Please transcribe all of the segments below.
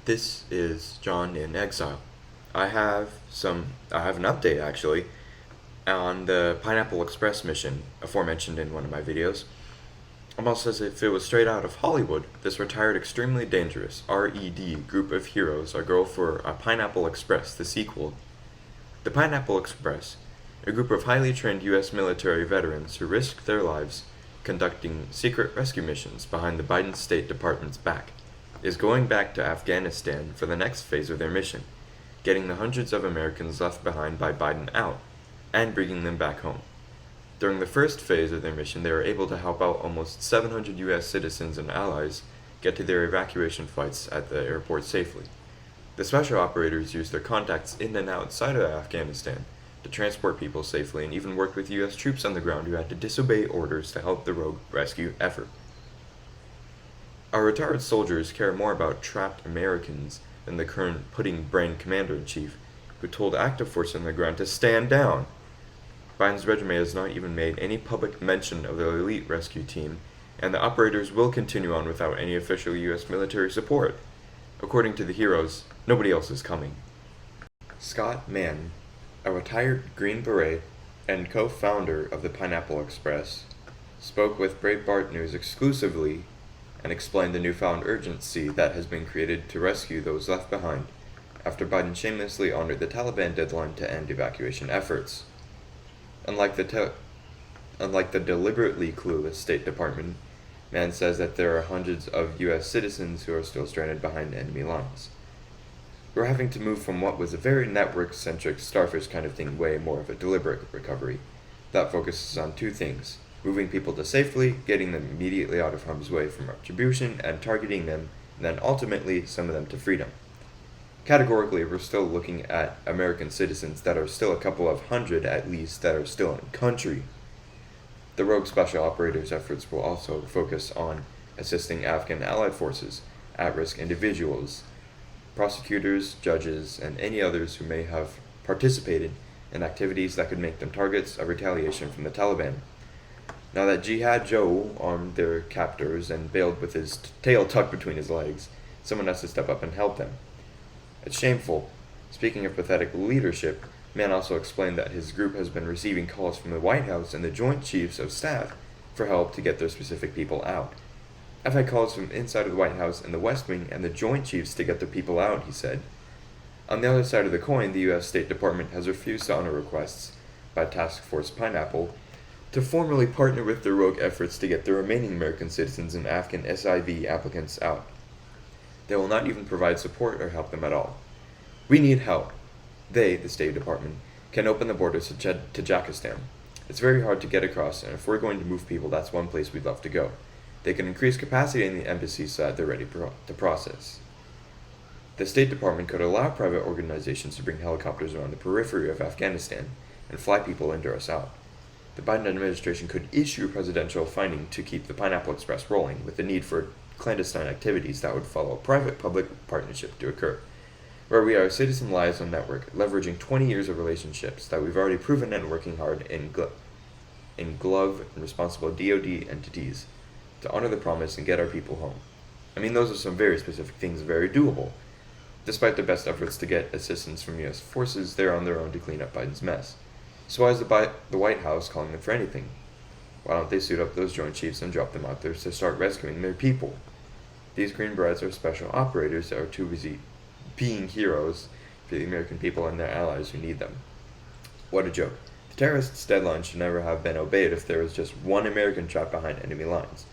This is John in Exile. I have an update actually on the Pineapple Express mission aforementioned in one of my videos. Almost as if it was straight out of Hollywood, this retired extremely dangerous RED group of heroes are go for a Pineapple Express, the sequel. The Pineapple Express, a group of highly trained US military veterans who risked their lives conducting secret rescue missions behind the Biden State Department's back, is going back to Afghanistan for the next phase of their mission, getting the hundreds of Americans left behind by Biden out, and bringing them back home. During the first phase of their mission, they were able to help out almost 700 US citizens and allies get to their evacuation flights at the airport safely. The special operators used their contacts in and outside of Afghanistan to transport people safely and even worked with US troops on the ground who had to disobey orders to help the rogue rescue effort. Our retired soldiers care more about trapped Americans than the current pudding-brain commander-in-chief, who told active forces on the ground to stand down. Biden's resume has not even made any public mention of the elite rescue team, and the operators will continue on without any official US military support. According to the heroes, nobody else is coming. Scott Mann, a retired Green Beret and co-founder of the Pineapple Express, spoke with Breitbart News exclusively and explained the newfound urgency that has been created to rescue those left behind after Biden shamelessly honored the Taliban deadline to end evacuation efforts. Unlike the deliberately clueless State Department, Mann says that there are hundreds of US citizens who are still stranded behind enemy lines. We're having to move from what was a very network-centric starfish kind of thing way more of a deliberate recovery that focuses on two things: moving people to safely, getting them immediately out of harm's way from retribution, and targeting them, and then ultimately some of them to freedom. Categorically, we're still looking at American citizens that are still a couple of hundred at least that are still in country. The rogue special operators efforts will also focus on assisting Afghan allied forces, at-risk individuals, prosecutors, judges, and any others who may have participated in activities that could make them targets of retaliation from the Taliban. Now that Jihad Joe armed their captors and bailed with his tail tucked between his legs, someone has to step up and help them. It's shameful. Speaking of pathetic leadership, Mann also explained that his group has been receiving calls from the White House and the Joint Chiefs of Staff for help to get their specific people out. I've had calls from inside of the White House and the West Wing and the Joint Chiefs to get their people out, he said. On the other side of the coin, the US State Department has refused to honor requests by Task Force Pineapple to formally partner with their rogue efforts to get the remaining American citizens and Afghan SIV applicants out. They will not even provide support or help them at all. We need help. They, the State Department, can open the borders to Tajikistan. It's very hard to get across, and if we're going to move people, that's one place we'd love to go. They can increase capacity in the embassies so that they're ready to process. The State Department could allow private organizations to bring helicopters around the periphery of Afghanistan and fly people into or out. The Biden administration could issue presidential funding to keep the Pineapple Express rolling, with the need for clandestine activities that would follow private-public partnership to occur, where we are citizen liaison network, leveraging 20 years of relationships that we've already proven and working hard in glove and responsible DoD entities to honor the promise and get our people home. I mean, those are some very specific things, very doable. Despite their best efforts to get assistance from US forces, they're on their own to clean up Biden's mess. So why is the White House calling them for anything? Why don't they suit up those Joint Chiefs and drop them out there to start rescuing their people? These Green Berets are special operators that are too busy being heroes for the American people and their allies who need them. What a joke. The terrorists' deadline should never have been obeyed if there was just one American trapped behind enemy lines,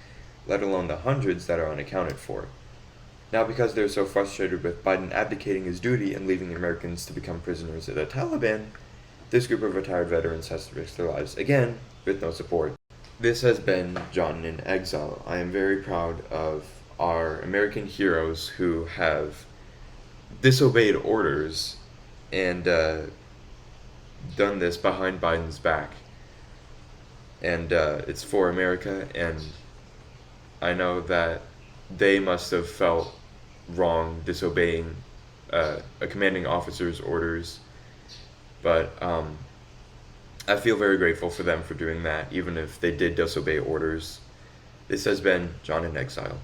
let alone the hundreds that are unaccounted for. Now, because they're so frustrated with Biden abdicating his duty and leaving Americans to become prisoners of the Taliban, this group of retired veterans has to risk their lives again with no support. This has been John in Exile. I am very proud of our American heroes who have disobeyed orders and done this behind Biden's back. And it's for America, and I know that they must have felt wrong disobeying a commanding officer's orders, but I feel very grateful for them for doing that, even if they did disobey orders. This has been John in Exile.